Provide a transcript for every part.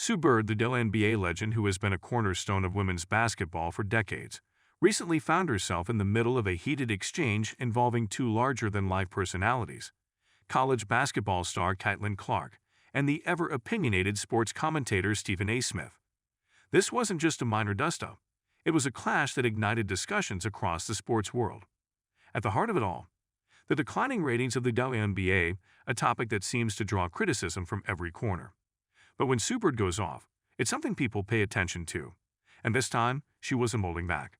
Sue Bird, the WNBA legend who has been a cornerstone of women's basketball for decades, recently found herself in the middle of a heated exchange involving two larger-than-life personalities, college basketball star Caitlin Clark and the ever-opinionated sports commentator Stephen A. Smith. This wasn't just a minor dust-up. It was a clash that ignited discussions across the sports world. At the heart of it all, the declining ratings of the WNBA, a topic that seems to draw criticism from every corner. But when Sue Bird goes off, it's something people pay attention to, and this time, she wasn't holding back.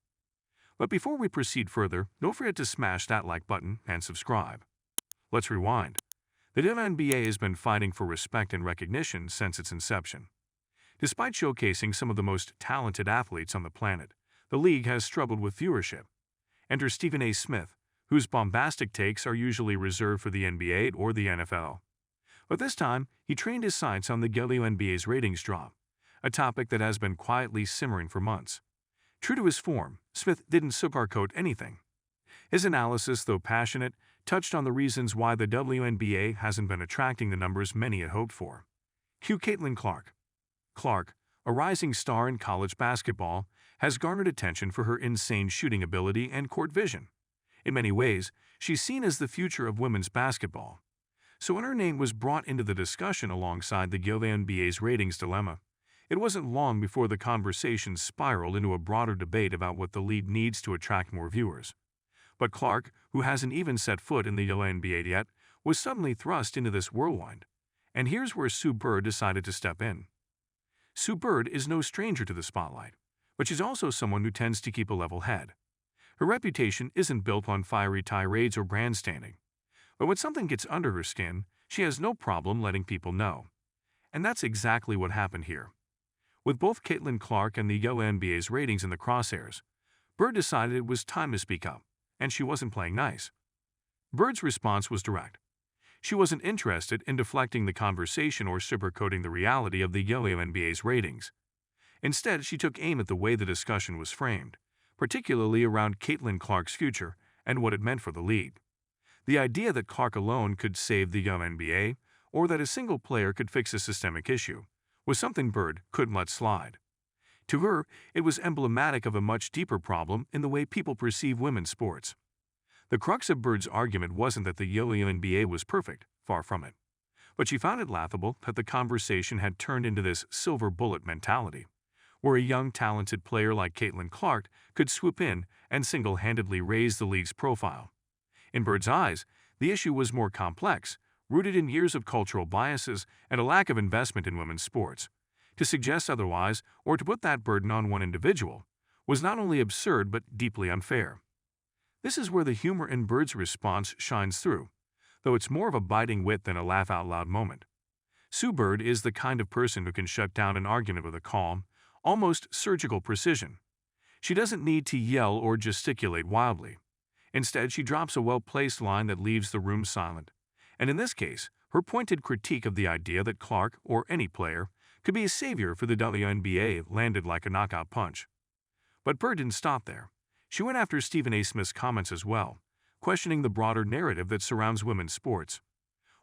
But before we proceed further, don't forget to smash that like button and subscribe. Let's rewind. The WNBA has been fighting for respect and recognition since its inception. Despite showcasing some of the most talented athletes on the planet, the league has struggled with viewership. Enter Stephen A. Smith, whose bombastic takes are usually reserved for the NBA or the NFL. But this time, he trained his sights on the WNBA's ratings drop, a topic that has been quietly simmering for months. True to his form, Smith didn't sugarcoat anything. His analysis, though passionate, touched on the reasons why the WNBA hasn't been attracting the numbers many had hoped for. Cue Caitlin Clark. Clark, a rising star in college basketball, has garnered attention for her insane shooting ability and court vision. In many ways, she's seen as the future of women's basketball. So when her name was brought into the discussion alongside the WNBA's ratings dilemma, it wasn't long before the conversation spiraled into a broader debate about what the league needs to attract more viewers. But Clark, who hasn't even set foot in the WNBA yet, was suddenly thrust into this whirlwind. And here's where Sue Bird decided to step in. Sue Bird is no stranger to the spotlight, but she's also someone who tends to keep a level head. Her reputation isn't built on fiery tirades or grandstanding. But when something gets under her skin, she has no problem letting people know. And that's exactly what happened here. With both Caitlin Clark and the WNBA's ratings in the crosshairs, Bird decided it was time to speak up, and she wasn't playing nice. Bird's response was direct. She wasn't interested in deflecting the conversation or sugarcoating the reality of the WNBA's ratings. Instead, she took aim at the way the discussion was framed, particularly around Caitlin Clark's future and what it meant for the league. The idea that Clark alone could save the WNBA, or that a single player could fix a systemic issue, was something Bird couldn't let slide. To her, it was emblematic of a much deeper problem in the way people perceive women's sports. The crux of Bird's argument wasn't that the WNBA was perfect, far from it. But she found it laughable that the conversation had turned into this silver bullet mentality, where a young, talented player like Caitlin Clark could swoop in and single-handedly raise the league's profile. In Bird's eyes, the issue was more complex, rooted in years of cultural biases and a lack of investment in women's sports. To suggest otherwise, or to put that burden on one individual, was not only absurd but deeply unfair. This is where the humor in Bird's response shines through, though it's more of a biting wit than a laugh-out-loud moment. Sue Bird is the kind of person who can shut down an argument with a calm, almost surgical precision. She doesn't need to yell or gesticulate wildly. Instead, she drops a well-placed line that leaves the room silent. And in this case, her pointed critique of the idea that Clark, or any player, could be a savior for the WNBA landed like a knockout punch. But Bird didn't stop there. She went after Stephen A. Smith's comments as well, questioning the broader narrative that surrounds women's sports.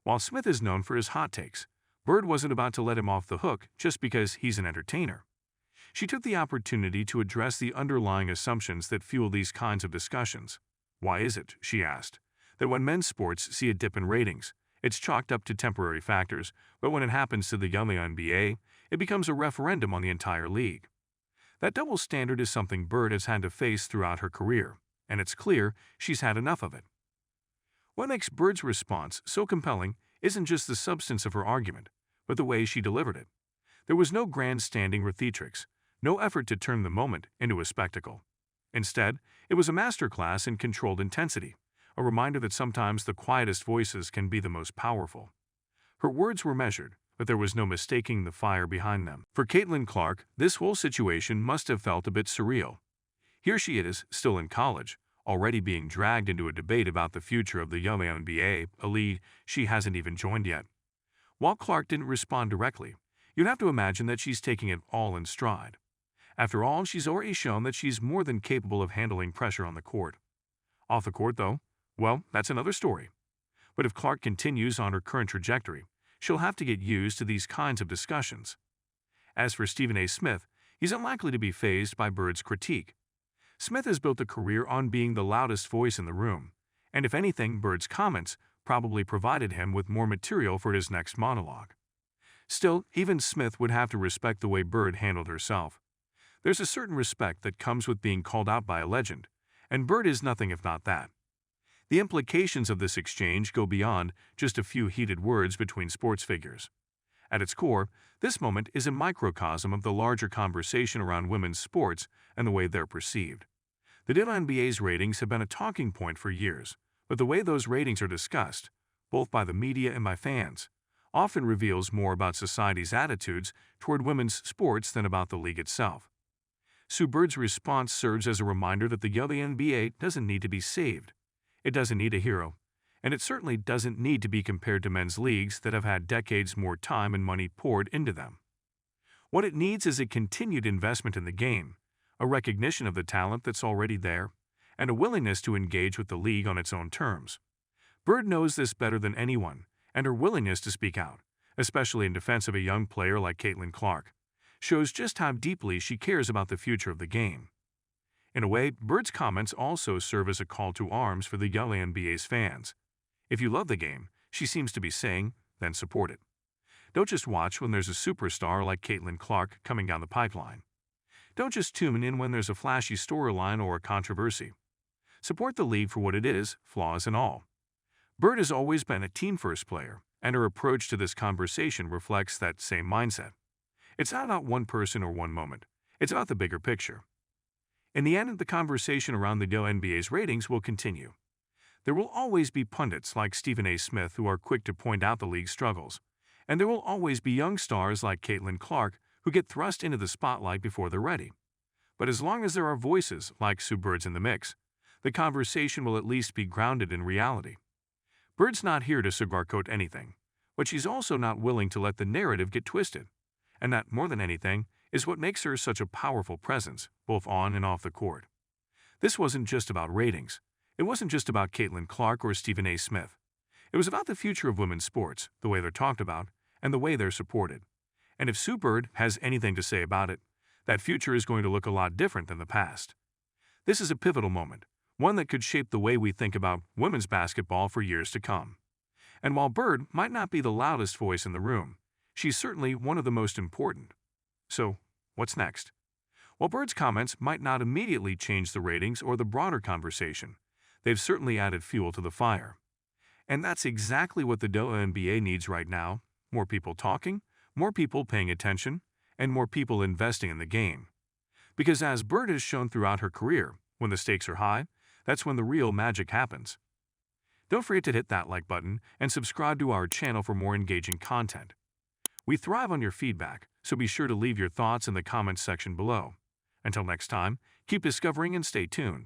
While Smith is known for his hot takes, Bird wasn't about to let him off the hook just because he's an entertainer. She took the opportunity to address the underlying assumptions that fuel these kinds of discussions. Why is it, she asked, that when men's sports see a dip in ratings, it's chalked up to temporary factors, but when it happens to the WNBA, it becomes a referendum on the entire league? That double standard is something Bird has had to face throughout her career, and it's clear she's had enough of it. What makes Bird's response so compelling isn't just the substance of her argument, but the way she delivered it. There was no grandstanding or theatrics, no effort to turn the moment into a spectacle. Instead, it was a masterclass in controlled intensity, a reminder that sometimes the quietest voices can be the most powerful. Her words were measured, but there was no mistaking the fire behind them. For Caitlin Clark, this whole situation must have felt a bit surreal. Here she is, still in college, already being dragged into a debate about the future of the WNBA, a league she hasn't even joined yet. While Clark didn't respond directly, you'd have to imagine that she's taking it all in stride. After all, she's already shown that she's more than capable of handling pressure on the court. Off the court, though, well, that's another story. But if Clark continues on her current trajectory, she'll have to get used to these kinds of discussions. As for Stephen A. Smith, he's unlikely to be fazed by Bird's critique. Smith has built a career on being the loudest voice in the room, and if anything, Bird's comments probably provided him with more material for his next monologue. Still, even Smith would have to respect the way Bird handled herself. There's a certain respect that comes with being called out by a legend, and Bird is nothing if not that. The implications of this exchange go beyond just a few heated words between sports figures. At its core, this moment is a microcosm of the larger conversation around women's sports and the way they're perceived. The WNBA's ratings have been a talking point for years, but the way those ratings are discussed, both by the media and by fans, often reveals more about society's attitudes toward women's sports than about the league itself. Sue Bird's response serves as a reminder that the WNBA doesn't need to be saved. It doesn't need a hero, and it certainly doesn't need to be compared to men's leagues that have had decades more time and money poured into them. What it needs is a continued investment in the game, a recognition of the talent that's already there, and a willingness to engage with the league on its own terms. Bird knows this better than anyone, and her willingness to speak out, especially in defense of a young player like Caitlin Clark, shows just how deeply she cares about the future of the game. In a way, Bird's comments also serve as a call to arms for the WNBA's fans. If you love the game, she seems to be saying, then support it. Don't just watch when there's a superstar like Caitlin Clark coming down the pipeline. Don't just tune in when there's a flashy storyline or a controversy. Support the league for what it is, flaws and all. Bird has always been a team-first player, and her approach to this conversation reflects that same mindset. It's not about one person or one moment. It's about the bigger picture. In the end, the conversation around the WNBA's ratings will continue. There will always be pundits like Stephen A. Smith who are quick to point out the league's struggles, and there will always be young stars like Caitlin Clark who get thrust into the spotlight before they're ready. But as long as there are voices like Sue Bird's in the mix, the conversation will at least be grounded in reality. Bird's not here to sugarcoat anything, but she's also not willing to let the narrative get twisted. And that, more than anything, is what makes her such a powerful presence, both on and off the court. This wasn't just about ratings. It wasn't just about Caitlin Clark or Stephen A. Smith. It was about the future of women's sports, the way they're talked about, and the way they're supported. And if Sue Bird has anything to say about it, that future is going to look a lot different than the past. This is a pivotal moment, one that could shape the way we think about women's basketball for years to come. And while Bird might not be the loudest voice in the room, she's certainly one of the most important. So, what's next? While Bird's comments might not immediately change the ratings or the broader conversation, they've certainly added fuel to the fire. And that's exactly what the WNBA needs right now: more people talking, more people paying attention, and more people investing in the game. Because as Bird has shown throughout her career, when the stakes are high, that's when the real magic happens. Don't forget to hit that like button and subscribe to our channel for more engaging content. We thrive on your feedback, so be sure to leave your thoughts in the comments section below. Until next time, keep discovering and stay tuned.